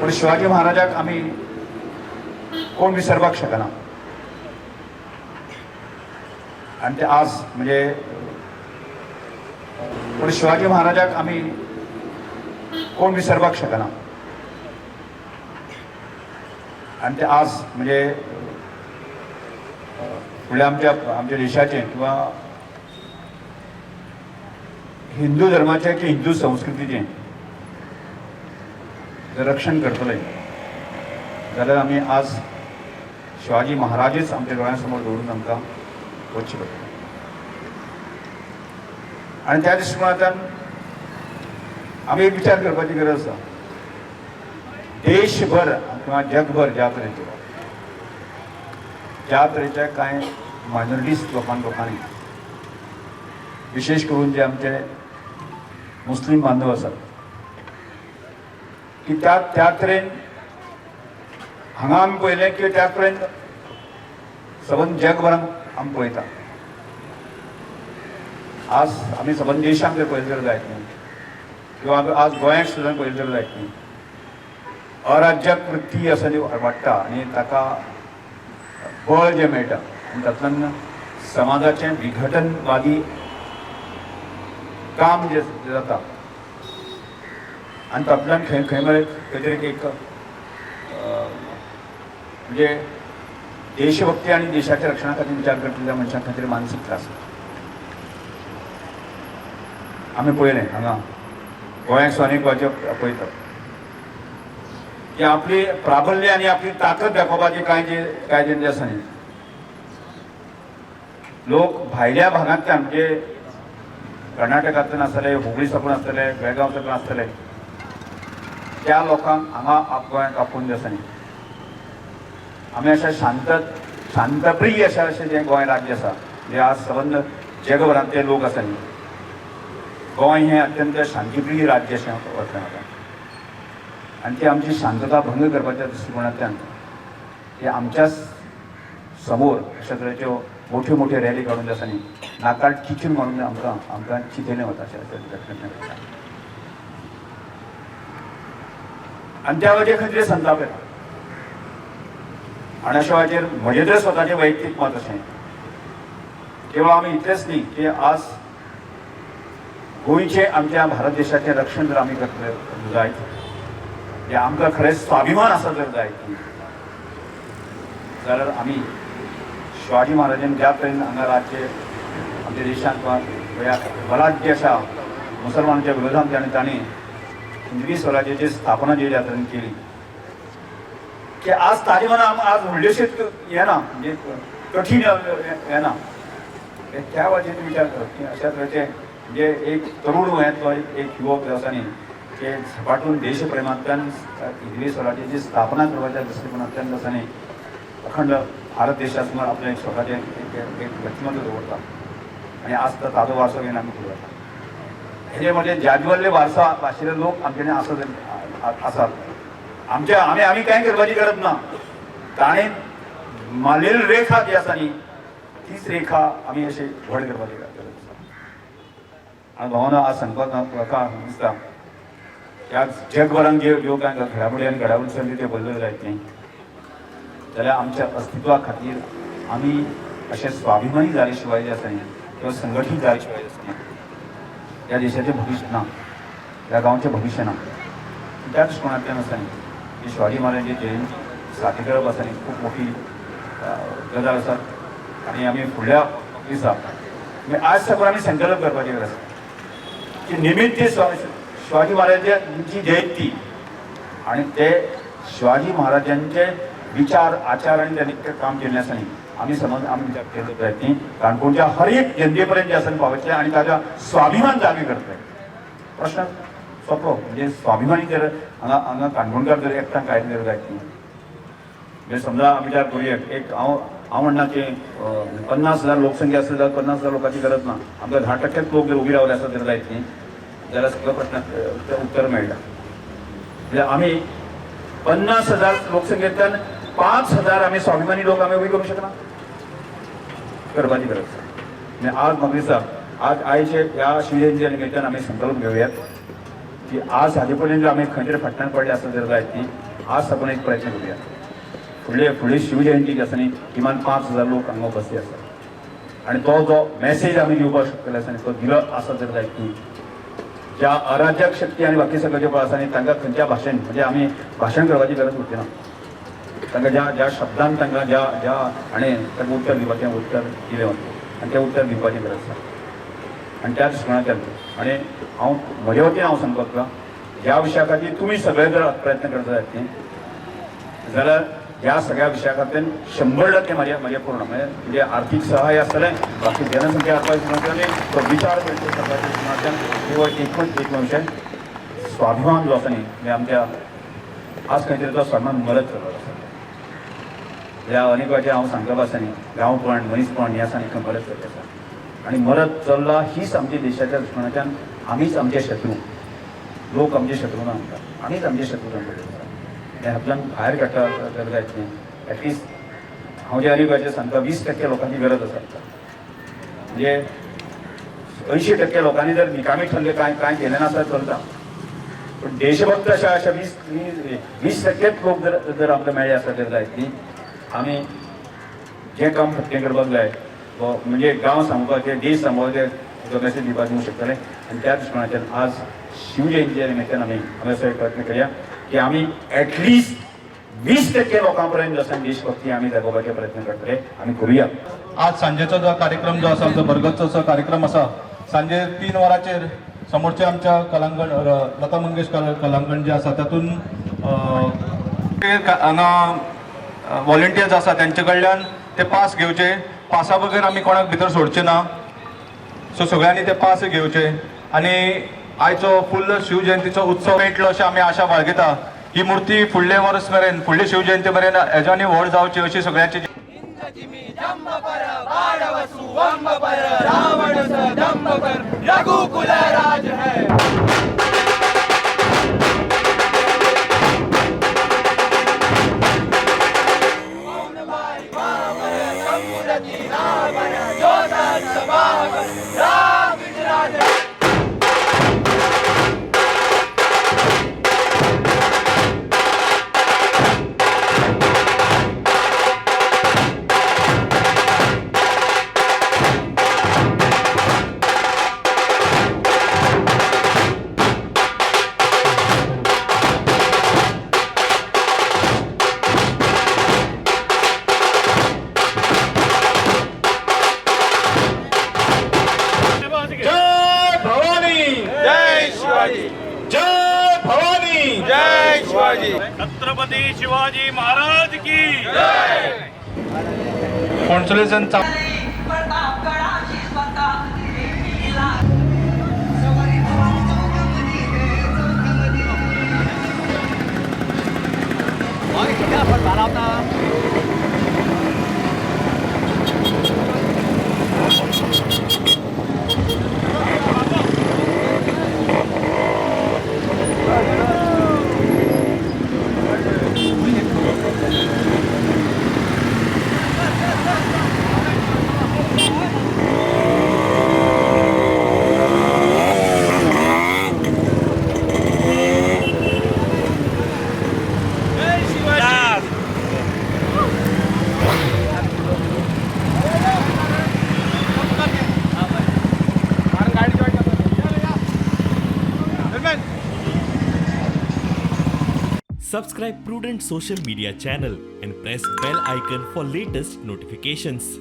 पण शिवाजी महाराजाक आम्ही कोण विसरपाक शकना. आणि ते आज म्हणजे पण शिवाजी महाराजाक आम्ही कोण विसरपाक शकना. आणि ते आज म्हणजे फुडल्या आमच्या देशाचे किंवा हिंदू धर्माचे किंवा हिंदू संस्कृतीचे जर रक्षण करतले जाल्यार आमी आज शिवाजी महाराजच आमच्या डोळ्यांसमोर दवरून आमकां वचचें पडटलें. आनी त्या दृश्टिकोनांतल्यान आमी एक विचार करपाची गरज आसा. देशभर किंवा जगभर ज्या तरेच्या कांय मायनॉरिटीज लोकांनी विशेष करून जे आमचे मुस्लीम बांधव आसात की त्या तरेन हांगा आमी पळयलें की त्या तरेन सबंद जगभरान आमी पळयता. आज आमी सबंद देशांत जर पळयलें जाल्यार जायत न्ही किंवा आज गोंयांत सुद्दां पळयलें जाल्यार जायत न्ही. अराज्याक वृत्ती आसा ती वाडटा आनी ताका बळ जें मेळटा आनी तातूंतल्यान समाजाचें विघटनवादी काम जे जाता आनी तातूंतल्यान खंय खंय तरी एक म्हणजे देशभक्ती आनी देशाच्या रक्षणा खातीर विचार करतल्या मनशां खातीर मानसीक त्रास आमी पळयलें. हांगा गोंयांत सुद्दां अनेक वाजे पळयतात की आपली प्राबल्य आनी आपली ताकद दाखोवपाचें कांय जे आसा न्ही लोक भायल्या भागांतल्यान म्हणजे कर्नाटकांतल्यान आसतले, हुबळी साकून आसतले, बेळगांव साकून आसतले त्या लोकांक हांगा गोंयांत आपोवन जे आसा न्ही आमी अशें शांतप्रिय अशें जें गोंय राज्य आसा जें आज सबंद जगभरांतले लोक आसा न्ही गोंय हें अत्यंत शांतीप्रिय राज्य अशें वरता म्हाका. आनी ती आमची शांतता भंग करपाच्या दृश्टिकोनांतल्यान हे आमच्या समोर अशा तरेच्यो मोठ्यो मोठ्यो रॅली काडून जे आसा न्ही नाकात किचून मारून आमकां चिंतयलें वता अशें. आनी त्या वेळाचेर खंय तरी संताप येता. आनी अशा वेळाचेर म्हजें तर स्वताचें वैयक्तीक मत अशें केवळ आमी इतलेंच न्ही की आज गोंयचें आमच्या भारत देशाचें रक्षण जर आमी करतले जायत जे आमकां खरें स्वाभिमान आसा जर जायत जाल्यार आमी शिवाजी महाराजान ज्या तरेन हांगा राज्य आमच्या देशांत गोंया बलाढ्य अशा मुसलमानांच्या विरोधांत तांणी हिंदवी स्वराज्याची स्थापना जी ज्या तरेन केली की आज ताजे मना आज व्हडलेशेच हें ना म्हणजे कठीण हें ना त्या वाजेर विचार करप की अशा तरेचे म्हणजे एक तरूण वयांतलो एक युवक जो आसा न्ही ते झपाटून देशप्रेमांतल्यान हिंदवी स्वराज्याची स्थापना करपाच्या दृश्टिकोनांतल्यान जो आसा न्ही अखंड भारत देशासमोर आपलें स्वताचें एक व्यक्तिमत्व दवरता आनी आज ताजो वारसो घेवन आमी फुडें वता. हेजे म्हणजे जाज्वल्य वारसा आशिल्ले लोक आमचे आसात. आमी कांय करपाची गरज ना. ताणें मारलेली रेखा जी आसा न्ही तीच रेखा आमी अशी व्हड करपाची गरज आसा. आनी भावना आज सांगपाक म्हाका दिसता की आज जगभरान ज्यो कांय घडामोडी आनी घडावळी चल्ली त्यो बदलल्यो जायत न्ही जाल्यार आमच्या अस्तित्वा खातीर आमी अशें स्वाभिमानी जाले शिवाय जे आसा न्ही किंवा संघटीत जाले शिवाय आसा न्ही ह्या देशाचें भविश्य ना, ह्या गांवचें भविश्य ना. त्या दृश्टिकोनांतल्यान आसा न्ही की शिवाजी महाराजांची जयंती साजरी करप आसा न्ही खूब मोठी गजाल आसा. आनी आमी फुडल्या दिसा आज साकून आमी संकल्प करपाची गरज आसा की निमित्त शिवाजी महाराजांची जयंती आनी ते शिवाजी महाराजांचे विचार आचार आनी त्यांनी काम केल्लें आसा न्ही आमी समज आमी विचार केलो जायत न्ही काणकोणच्या हर एक जनते जे आसा पावतले आनी ताच्या स्वाभिमान जागे करतले. प्रश्न सोंपलो म्हणजे स्वाभिमानी जर हांगा काणकोणकार जर एकठांय कांय जर जायत न्ही म्हणजे समजा आमी विचार करुया एक हांव म्हणना की 50,000 लोकसंख्या आसली जाल्यार 50,000 लोकांची गरज ना आमकां 10% लोक जर उबी रावले आसत जर जायत न्ही जाल्यार सगळ्या प्रश्नाक उत्तर मेळटा. म्हणजे आमी 50,000 लोकसंख्येंतल्यान 5,000 आमी स्वाभिमानी लोक आमी उबी करूंक शकना करपाची गरज आसा. म्हणजे आज म्हाका दिसता आयचे ह्या शिवजयंती निमित्तान आमी संकल्प घेवयात की आज हाजे पर्यंत आमी खंय तरी फाटल्यान पडले आसत जर जायत न्ही आज आपण एक प्रयत्न करूया. फुडले शिवजयंतीक आसा न्ही किमान 5,000 लोक हांगा उपस्थित आसात आनी तो जो मॅसेज आमी दिवपाक शकतले आसा न्ही तो दिलो आसा जर जायत न्ही ज्या अराजक शक्ती आनी बाकी सगळे जे पळय आसा न्ही तांकां खंयच्या भाशेन म्हणजे आमी भाशण करपाची गरज उरची ना. तांकां ज्या शब्दान तांकां ज्या आनी तांकां उत्तर दिवपाचें उत्तर दिलें वता आनी तें उत्तर दिवपाची गरज आसा आनी त्या दृश्टिकोनांतल्यान आनी हांव म्हजे वतीन हांव सांगपाक तुका ह्या विशया खातीर तुमी सगळे जर प्रयत्न करता जायत न्ही जाल्यार ह्या सगळ्या विशया खातीर 100% म्हजें पूर्ण म्हणजे आर्थीक सहाय्य आसतलें बाकी जनसंख्या आनी तो विचार करचे सगळ्या दृश्टिकोनांतल्यान केवळ एकूच एक विशय स्वाभिमान जो आसा न्ही म्हणजे आमच्या आज खंय तरी तो स्वाभिमान मरत चलत आसा. ह्या अनेकवाचे हांव सांगप आसा न्ही गांवपण मनीसपण हें आसा न्ही खंय मरत चलत आसा आनी मरत चल्ला हीच आमच्या देशाच्या दृश्टिकोनांतल्यान आमीच आमचे शत्रू लोक आमचे शत्रू ना म्हणटात आमीच आमचे शत्रू तांचे हे हातूंतल्यान भायर काडटा तर जायत न्ही. एटलिस्ट हांव जे अनेकवाचे सांगता 20% लोकांची गरज आसा म्हणजे 80% लोकांनी जर निकामी ठरले कांय केलें नासता चलता पण देशभक्त अशा 20% लोक जर आमकां मेळ्ळे आसता तर जायत न्ही आमी जें काम फटकें करपाक जाय म्हणजे गांव सांबाळपाचें देश सांबाळपाचें जो मॅसेज दिवपाक दिवंक शकतले आनी त्या दृश्टिकोनांतल्यान आज शिवजयंतीच्या निमित्तान आमी असो एक प्रयत्न करया की आमी एटलिस्ट 20% लोकां पर्यंत जो आसा देशभक्ती आमी जगोवपाचे प्रयत्न करतले आमी करूया. आज सांजेचो जो कार्यक्रम जो आसा जो भरगतचो जो कार्यक्रम आसा सांजे 3 वरांचेर समोरच्या आमच्या कलांगण लता मंगेशकर कलांगण जे आसा तातून हांगा व्हॉलंटियर्स आसा त्यांचे कडल्यान ते पास घेवचे. पासा बगर आमी कोणाक भितर सोडचे ना सो सगळ्यांनी ते पास घेवचे आनी आयचो फुल्ल शिवजयंतीचो उत्सव मेळटलो अशें आमी आशा बाळगिता. ही मूर्ती फुडले वर्स मेरेन फुडले शिवजयंती मेरेन हेज्यानी व्हड जावची अशी सगळ्यांची छत्रपती शिवाजी महाराज की जय. Consolation Subscribe Prudent social media channel and press bell icon for latest notifications.